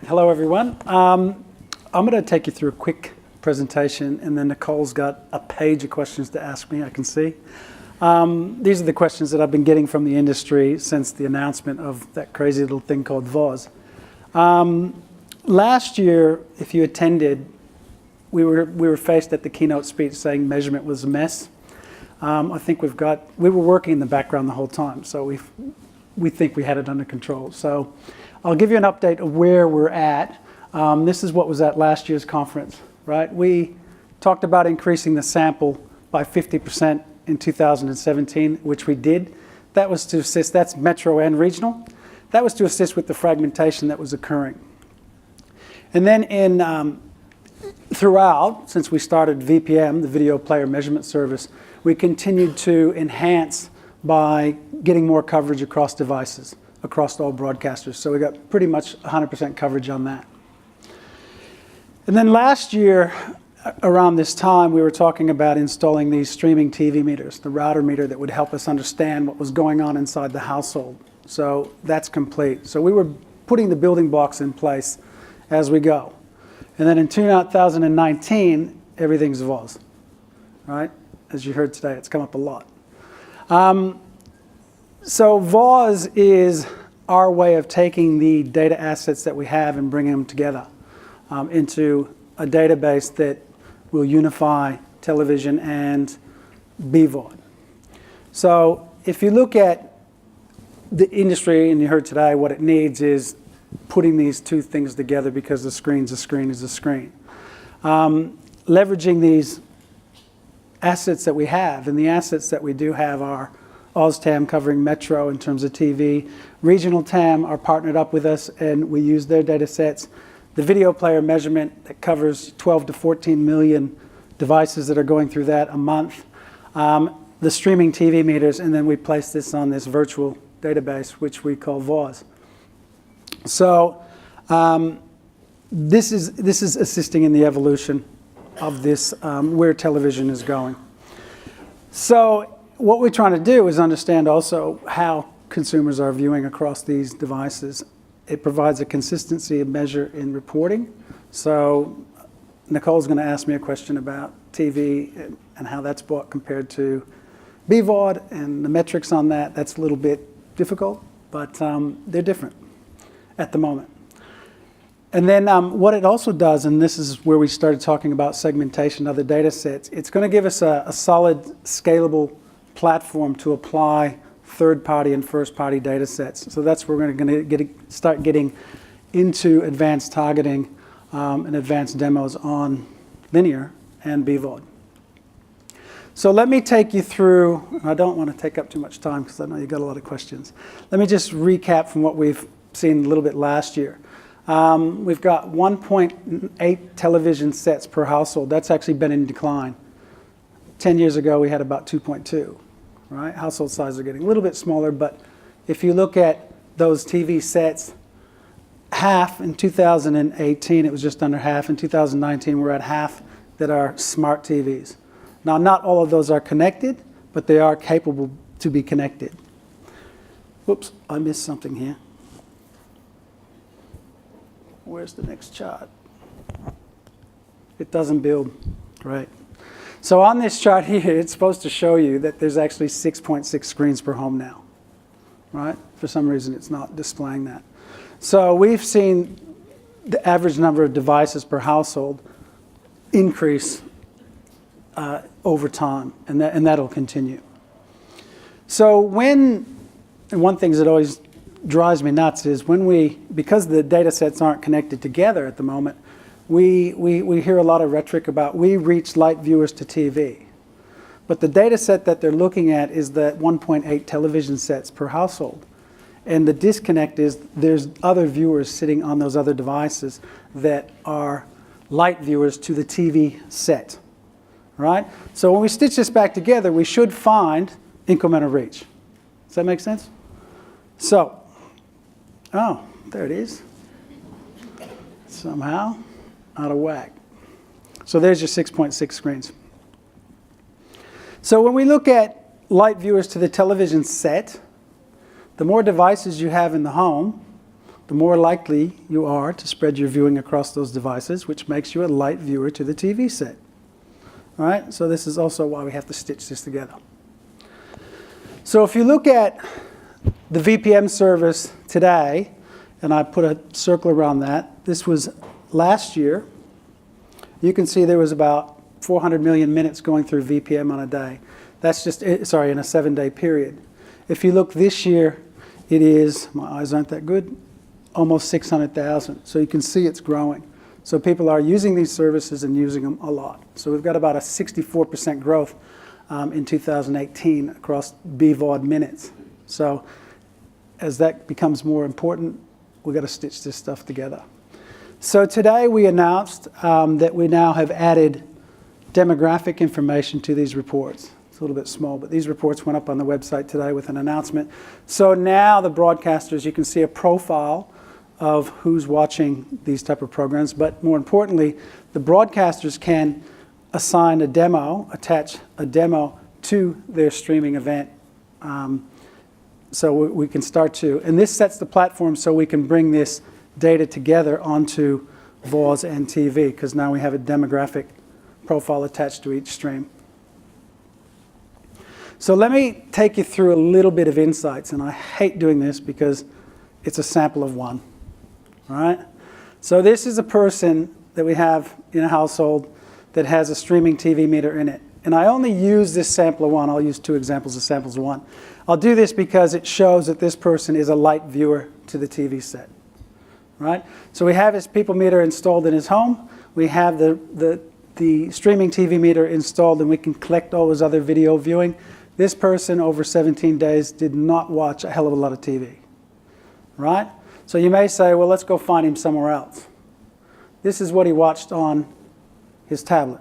Hello, everyone. I'm going to take you through a quick presentation, and then Nicole's got a page of questions to ask me, I can see. These are the questions that I've been getting from the industry since the announcement of that crazy little thing called VOZ. Last year, if you attended, we were faced at the keynote speech saying measurement was a mess. I think we were working in the background the whole time, so we think we had it under control. So I'll give you an update of where we're at. This is what was at last year's conference, right? We talked about increasing the sample by 50% in 2017, which we did. That was to assist, that's metro and regional. That was to assist with the fragmentation that was occurring. And then throughout, since we started VPM, the Video Player Measurement Service, we continued to enhance by getting more coverage across devices, across all broadcasters. So we got pretty much 100% coverage on that. And then last year, around this time, we were talking about installing these streaming TV meters, the router meter that would help us understand what was going on inside the household. So that's complete. So we were putting the building blocks in place as we go. And then in 2019, everything's VOZ, right? As you heard today, it's come up a lot. So VOZ is our way of taking the data assets that we have and bringing them together into a database that will unify television and BVOD. So if you look at the industry, and you heard today, what it needs is putting these two things together because the screen's a screen is a screen. Leveraging these assets that we have, and the assets that we do have are OzTAM covering Metro in terms of TV. Regional TAM are partnered up with us, and we use their data sets. The video player measurement that covers 12 to 14 million devices that are going through that a month. The streaming TV meters, and then we place this on this virtual database, which we call VOZ. So this is assisting in the evolution of this, where television is going. So what we're trying to do is understand also how consumers are viewing across these devices. It provides a consistency of measure in reporting. So Nicole's going to ask me a question about TV and how that's bought compared to BVOD, and the metrics on that. That's a little bit difficult, but they're different at the moment. And then what it also does, and this is where we started talking about segmentation, other data sets, it's going to give us a solid, scalable platform to apply third-party and first-party data sets. So that's where we're going to start getting into advanced targeting and advanced demos on linear and BVOD. So let me take you through, I don't want to take up too much time because I know you've got a lot of questions. Let me just recap from what we've seen a little bit last year. We've got 1.8 television sets per household. That's actually been in decline. 10 years ago, we had about 2.2, right? Household sizes are getting a little bit smaller, but if you look at those TV sets, half in 2018, it was just under half. In 2019, we're at half that are smart TVs. Now, not all of those are connected, but they are capable to be connected. Whoops, I missed something here. Where's the next chart? It doesn't build, right? So on this chart here, it's supposed to show you that there's actually 6.6 screens per home now, right? For some reason, it's not displaying that. So we've seen the average number of devices per household increase over time, and that'll continue. So and one thing that always drives me nuts is because the data sets aren't connected together at the moment, we hear a lot of rhetoric about we reach light viewers to TV. But the data set that they're looking at is the 1.8 television sets per household. And the disconnect is there's other viewers sitting on those other devices that are light viewers to the TV set, right? So when we stitch this back together, we should find incremental reach. Does that make sense? So, oh, there it is. Somehow out of whack. So there's your 6.6 screens. So when we look at light viewers to the television set, the more devices you have in the home, the more likely you are to spread your viewing across those devices, which makes you a light viewer to the TV set. All right, so this is also why we have to stitch this together. So if you look at the VPN service today, and I put a circle around that, this was last year. You can see there was about 400 million minutes going through VPN on a day. That's just, sorry, in a 7-day period. If you look this year, it is, my eyes aren't that good, almost 600,000. So you can see it's growing. So people are using these services and using them a lot. So we've got about a 64% growth in 2018 across BVOD minutes. So as that becomes more important, we've got to stitch this stuff together. So today we announced that we now have added demographic information to these reports. It's a little bit small, but these reports went up on the website today with an announcement. So now the broadcasters, you can see a profile of who's watching these type of programs, but more importantly, the broadcasters can assign a demo, attach a demo to their streaming event. So we can start to, and this sets the platform so we can bring this data together onto VOZ and TV, because now we have a demographic profile attached to each stream. So let me take you through a little bit of insights, and I hate doing this because it's a sample of one. All right? So this is a person that we have in a household that has a streaming TV meter in it. And I only use this sample of one. I'll use 2 examples of samples of one. I'll do this because it shows that this person is a light viewer to the TV set. Right? So we have his people meter installed in his home. We have the streaming TV meter installed, and we can collect all his other video viewing. This person over 17 days did not watch a hell of a lot of TV. Right? So you may say, well, let's go find him somewhere else. This is what he watched on his tablet.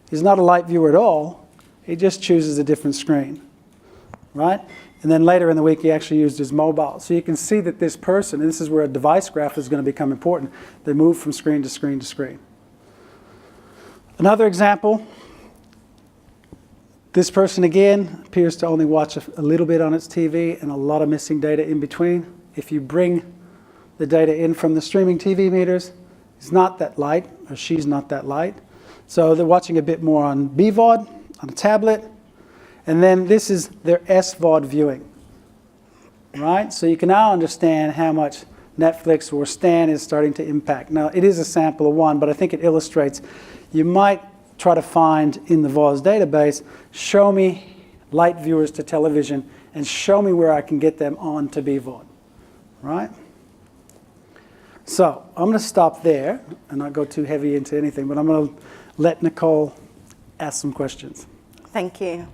He's not a light viewer at all. He just chooses a different screen. Right? And then later in the week, he actually used his mobile. So you can see that this person, and this is where a device graph is going to become important, they move from screen to screen to screen. Another example, this person again appears to only watch a little bit on its TV and a lot of missing data in between. If you bring the data in from the streaming TV meters, he's not that light, or she's not that light. So they're watching a bit more on BVOD, on a tablet. And then this is their SVOD viewing, right? So you can now understand how much Netflix or Stan is starting to impact. Now, it is a sample of one, but I think it illustrates. You might try to find in the VOZ database, show me light viewers to television, and show me where I can get them on to BVOD, right? So I'm going to stop there and not go too heavy into anything, but I'm going to let Nicole ask some questions. Thank you.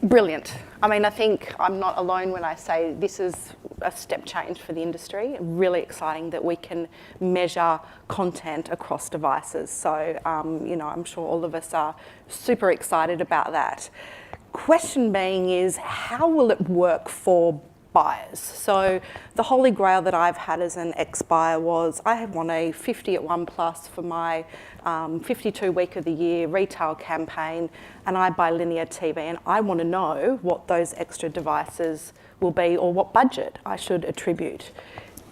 Brilliant. I mean, I think I'm not alone when I say this is a step change for the industry. Really exciting that we can measure content across devices. So, you know, I'm sure all of us are super excited about that. Question being is, how will it work for buyers? So the holy grail that I've had as an ex-buyer was I had won a 50 at 1 Plus for my 52 week of the year retail campaign, and I buy linear TV, and I want to know what those extra devices will be or what budget I should attribute.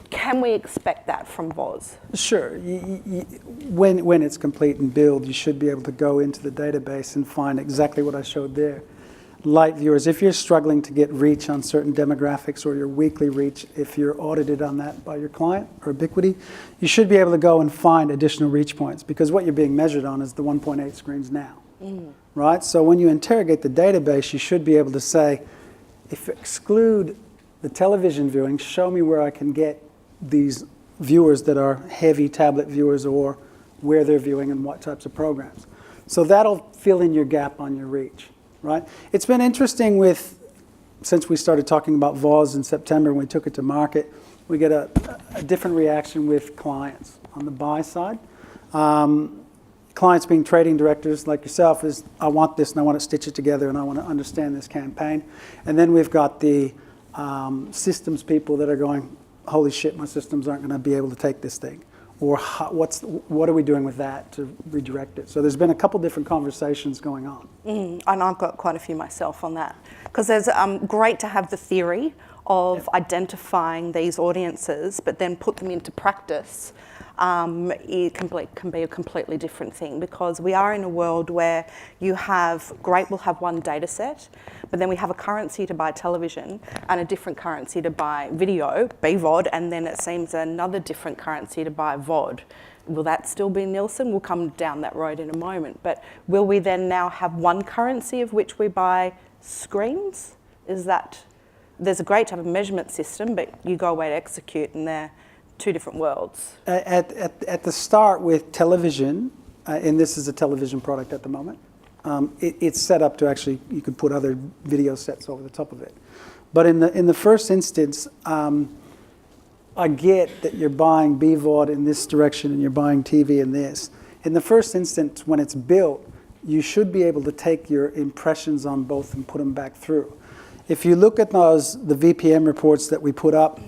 Can we expect that from VOZ? Sure. When it's complete and built, you should be able to go into the database and find exactly what I showed there. Light viewers, if you're struggling to get reach on certain demographics or your weekly reach, if you're audited on that by your client or Ubiquiti, you should be able to go and find additional reach points, because what you're being measured on is the 1.8 screens now, right? So when you interrogate the database, you should be able to say, if you exclude the television viewing, show me where I can get these viewers that are heavy tablet viewers, or where they're viewing and what types of programs. So that'll fill in your gap on your reach. Right? It's been interesting since we started talking about VOZ in September and we took it to market, we get a different reaction with clients on the buy side. Clients being trading directors like yourself is, I want this and I want to stitch it together and I want to understand this campaign. And then we've got the systems people that are going, holy shit, my systems aren't going to be able to take this thing. Or what are we doing with that to redirect it? So there's been a couple different conversations going on. And I've got quite a few myself on that. Because there's great to have the theory of identifying these audiences, but then put them into practice, it can be a completely different thing, because we are in a world where we'll have one data set, but then we have a currency to buy television and a different currency to buy video, BVOD, and then it seems another different currency to buy VOD. Will that still be Nielsen? We'll come down that road in a moment. But will we then now have one currency of which we buy screens? There's a great type of measurement system, but you go away to execute and they're two different worlds. At the start with television, and this is a television product at the moment, it's set up to actually, you could put other video sets over the top of it. But in the first instance, I get that you're buying BVOD in this direction and you're buying TV in this. In the first instance, when it's built, you should be able to take your impressions on both and put them back through. If you look at the VPM reports that we put up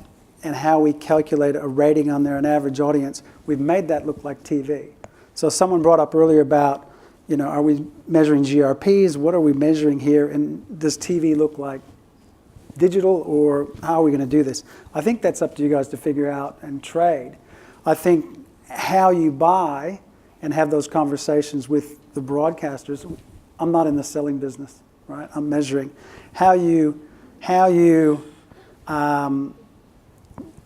and how we calculate a rating on there, an average audience, we've made that look like TV. So someone brought up earlier about, are we measuring GRPs? What are we measuring here? And does TV look like digital, or how are we going to do this? I think that's up to you guys to figure out and trade. I think how you buy and have those conversations with the broadcasters, I'm not in the selling business, right? I'm measuring how you have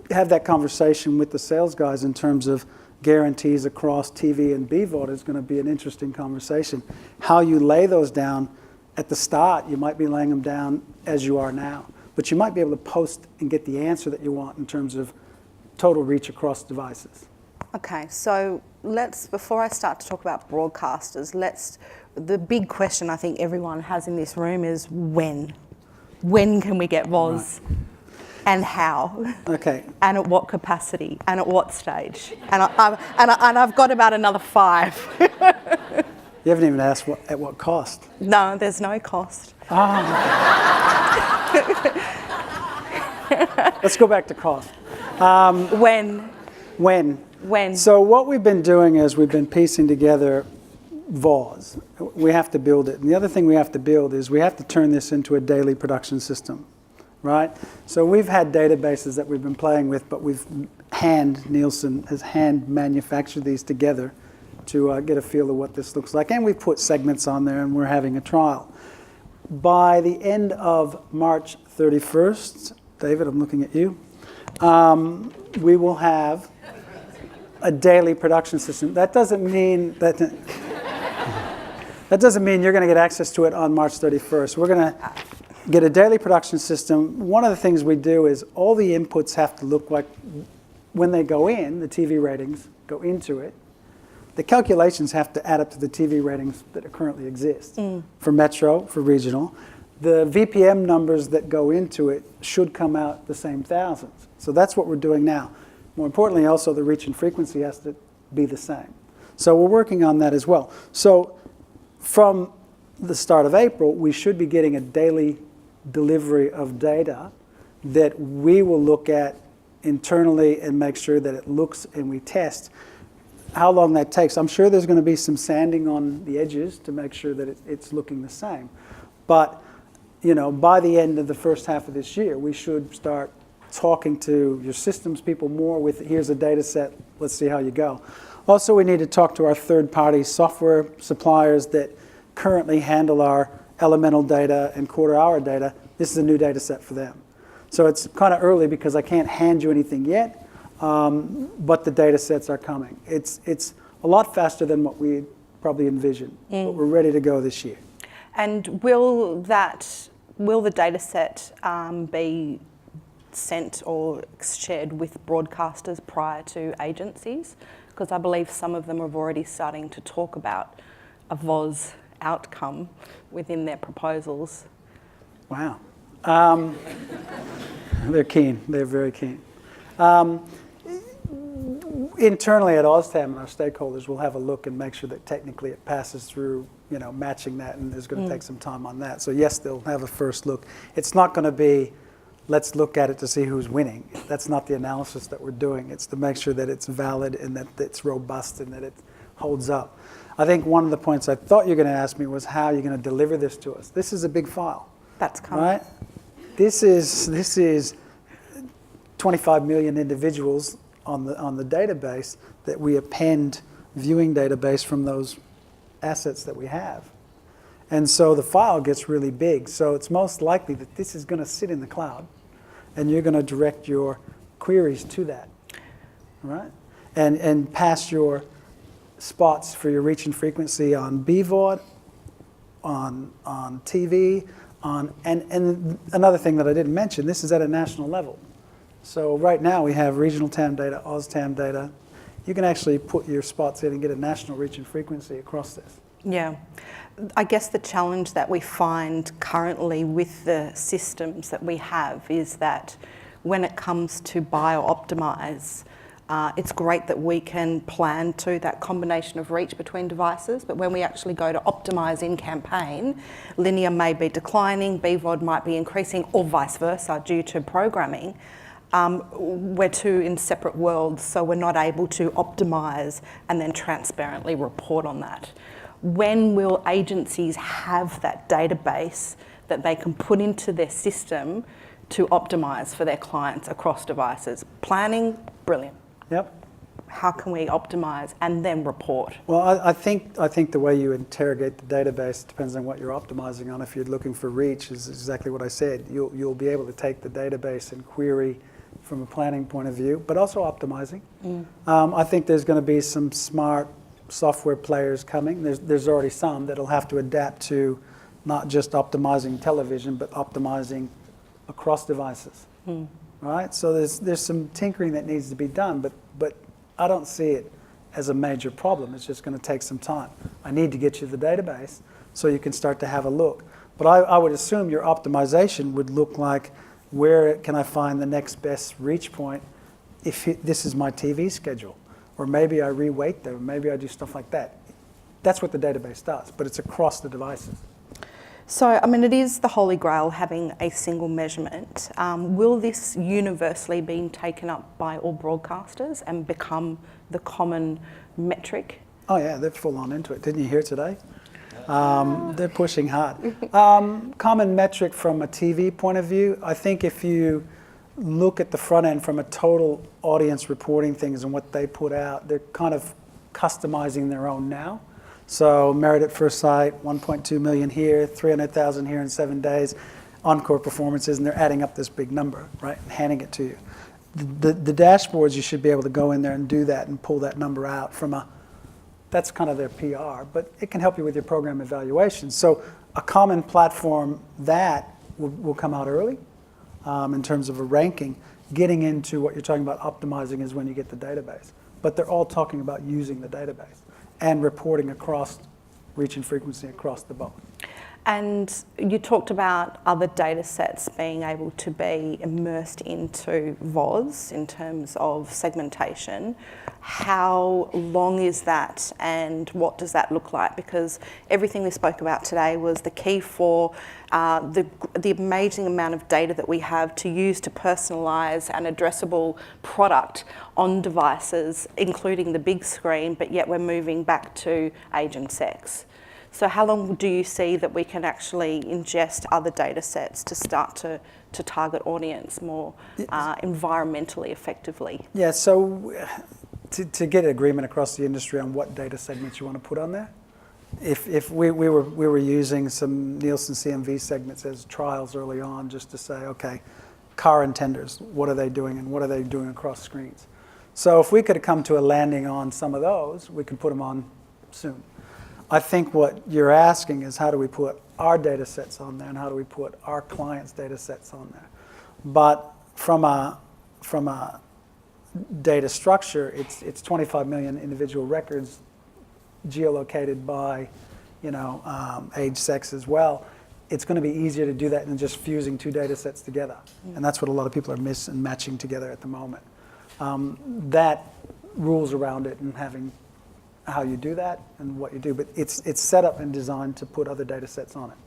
that conversation with the sales guys in terms of guarantees across TV and BVOD is going to be an interesting conversation. How you lay those down at the start, you might be laying them down as you are now. But you might be able to post and get the answer that you want in terms of total reach across devices. Okay, so before I start to talk about broadcasters, the big question I think everyone has in this room is when? When can we get VOZ? Right. And how? Okay. And at what capacity? And at what stage? And I've got about another 5. You haven't even asked at what cost. No, there's no cost. Let's go back to cost. When? So what we've been doing is we've been piecing together VOZ. We have to build it. And the other thing we have to build is we have to turn this into a daily production system, right? So we've had databases that we've been playing with, but Nielsen has hand manufactured these together to get a feel of what this looks like. And we've put segments on there and we're having a trial. By the end of March 31st, David, I'm looking at you, we will have a daily production system. That doesn't mean that doesn't mean you're going to get access to it on March 31st. We're going to get a daily production system. One of the things we do is all the inputs have to look like, when they go in, the TV ratings go into it. The calculations have to add up to the TV ratings that currently exist for Metro, for regional. The VPM numbers that go into it should come out the same thousands. So that's what we're doing now. More importantly, also the reach and frequency has to be the same. So we're working on that as well. So from the start of April, we should be getting a daily delivery of data that we will look at internally and make sure that it looks, and we test how long that takes. I'm sure there's going to be some sanding on the edges to make sure that it's looking the same. But by the end of the first half of this year, we should start talking to your systems people more with, here's a data set, let's see how you go. Also, we need to talk to our third-party software suppliers that currently handle our elemental data and quarter-hour data. This is a new data set for them. So it's kind of early because I can't hand you anything yet, but the data sets are coming. It's a lot faster than what we probably envisioned, but we're ready to go this year. And will the data set be sent or shared with broadcasters prior to agencies? Because I believe some of them are already starting to talk about a VOZ outcome within their proposals. Wow. They're keen. They're very keen. Internally at OzTAM and our stakeholders will have a look and make sure that technically it passes through, matching that, and there's going to take some time on that. So yes, they'll have a first look. It's not going to be, let's look at it to see who's winning. That's not the analysis that we're doing. It's to make sure that it's valid and that it's robust and that it holds up. I think one of the points I thought you were going to ask me was how you're going to deliver this to us. This is a big file. That's coming. Right? This is 25 million individuals on the database that we append viewing database from those assets that we have. And so the file gets really big. So it's most likely that this is going to sit in the cloud, and you're going to direct your queries to that, right? And pass your spots for your reach and frequency on BVOD, on TV, and another thing that I didn't mention, this is at a national level. So right now we have regional TAM data, OzTAM data. You can actually put your spots in and get a national reach and frequency across this. Yeah. I guess the challenge that we find currently with the systems that we have is that when it comes to buy or optimize, it's great that we can plan to that combination of reach between devices, but when we actually go to optimize in campaign, linear may be declining, BVOD might be increasing, or vice versa due to programming. We're two in separate worlds, so we're not able to optimize and then transparently report on that. When will agencies have that database that they can put into their system to optimize for their clients across devices? Planning, brilliant. Yep. How can we optimize and then report? Well, I think the way you interrogate the database depends on what you're optimizing on. If you're looking for reach, is exactly what I said. You'll be able to take the database and query from a planning point of view, but also optimizing. I think there's going to be some smart software players coming. There's already some that'll have to adapt to not just optimizing television, but optimizing across devices. Right? So there's some tinkering that needs to be done, but I don't see it as a major problem. It's just going to take some time. I need to get you the database so you can start to have a look. But I would assume your optimization would look like, where can I find the next best reach point if this is my TV schedule? Or maybe I reweight them, maybe I do stuff like that. That's what the database does, but it's across the devices. So, I mean, it is the holy grail, having a single measurement. Will this universally be taken up by all broadcasters and become the common metric? Oh yeah, they're full on into it. Didn't you hear today? They're pushing hard. Common metric from a TV point of view, I think if you look at the front end from a total audience reporting things and what they put out, they're kind of customizing their own now. So Married at First Sight, 1.2 million here, 300,000 here in 7 days, encore performances, and they're adding up this big number, right, and handing it to you. The dashboards, you should be able to go in there and do that and pull that number out from that's kind of their PR, but it can help you with your program evaluation. So a common platform that will come out early in terms of a ranking. Getting into what you're talking about optimizing is when you get the database. But they're all talking about using the database and reporting across reach and frequency across the board. And you talked about other data sets being able to be immersed into VOZ in terms of segmentation. How long is that and what does that look like? Because everything we spoke about today was the key for the amazing amount of data that we have to use to personalise an addressable product on devices, including the big screen, but yet we're moving back to age and sex. So how long do you see that we can actually ingest other data sets to start to target audience more environmentally effectively? Yeah, so to get agreement across the industry on what data segments you want to put on there, if we were using some Nielsen CMV segments as trials early on just to say, okay, car intenders, what are they doing and what are they doing across screens? So if we could come to a landing on some of those, we could put them on soon. I think what you're asking is how do we put our data sets on there and how do we put our clients' data sets on there? But from a data structure, it's 25 million individual records geolocated by, age, sex as well. It's going to be easier to do that than just fusing two data sets together. And that's what a lot of people are matching together at the moment. That rules around it and having how you do that and what you do, but it's set up and designed to put other data sets on it.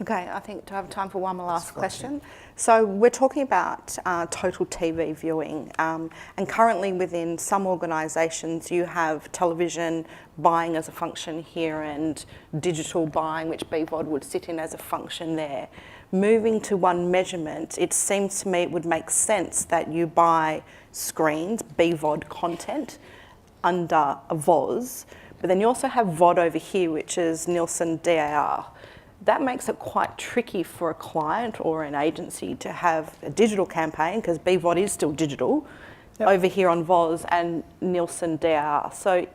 Okay, I think to have time for one more last question. So we're talking about total TV viewing, and currently within some organisations you have television buying as a function here and digital buying, which BVOD would sit in as a function there. moving to one measurement, it seems to me it would make sense that you buy screens, BVOD content, under a VOZ, but then you also have VOD over here, which is Nielsen DAR. That makes it quite tricky for a client or an agency to have a digital campaign, because BVOD is still digital, over here on VOZ and Nielsen DAR. So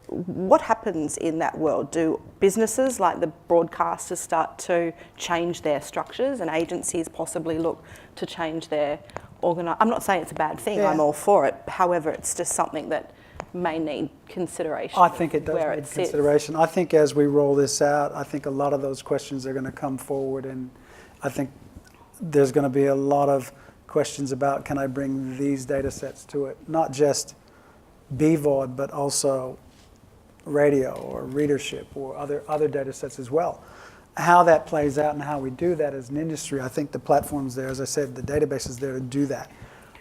what happens in that world? Do businesses like the broadcasters start to change their structures, and agencies possibly look to change their I'm not saying it's a bad thing, I'm all for it. However, it's just something that may need consideration. I think it does need consideration. I think as we roll this out, I think a lot of those questions are going to come forward, and I think there's going to be a lot of questions about, can I bring these data sets to it? Not just BVOD, but also radio or readership or other data sets as well. How that plays out and how we do that as an industry, I think the platform's there, as I said, the database is there to do that.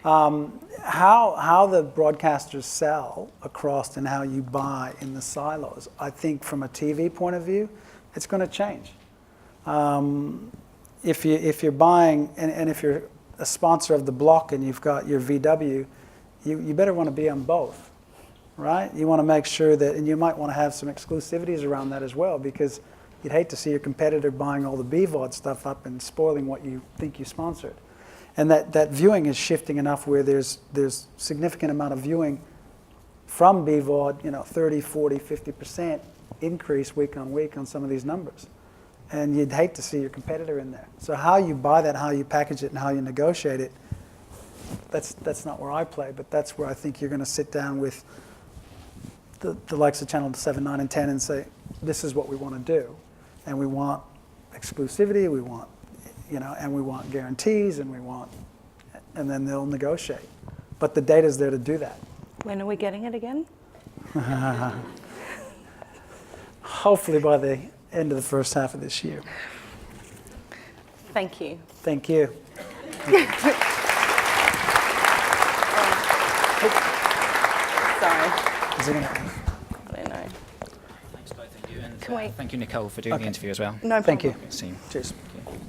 How the broadcasters sell across and how you buy in the silos, I think from a TV point of view, it's going to change. If you're buying, and if you're a sponsor of the block and you've got your VW, you better want to be on both, right? You want to make sure that, and you might want to have some exclusivities around that as well, because you'd hate to see your competitor buying all the BVOD stuff up and spoiling what you think you sponsored. And that viewing is shifting enough where there's significant amount of viewing from BVOD, 30, 40, 50% increase week on week on some of these numbers. And you'd hate to see your competitor in there. So how you buy that, how you package it, and how you negotiate it, that's not where I play, but that's where I think you're going to sit down with the likes of Channel 7, 9, and 10 and say, this is what we want to do. And we want exclusivity, we want, and we want guarantees, and then they'll negotiate. But the data's there to do that. When are we getting it again? Hopefully by the end of the first half of this year. Thank you. Thank you. Sorry. Is it gonna- I don't know. Thanks both of you, and Can we- thank you, Nicole, for doing the interview as well. No problem. Thank you. Good to see you. Cheers. Thank you.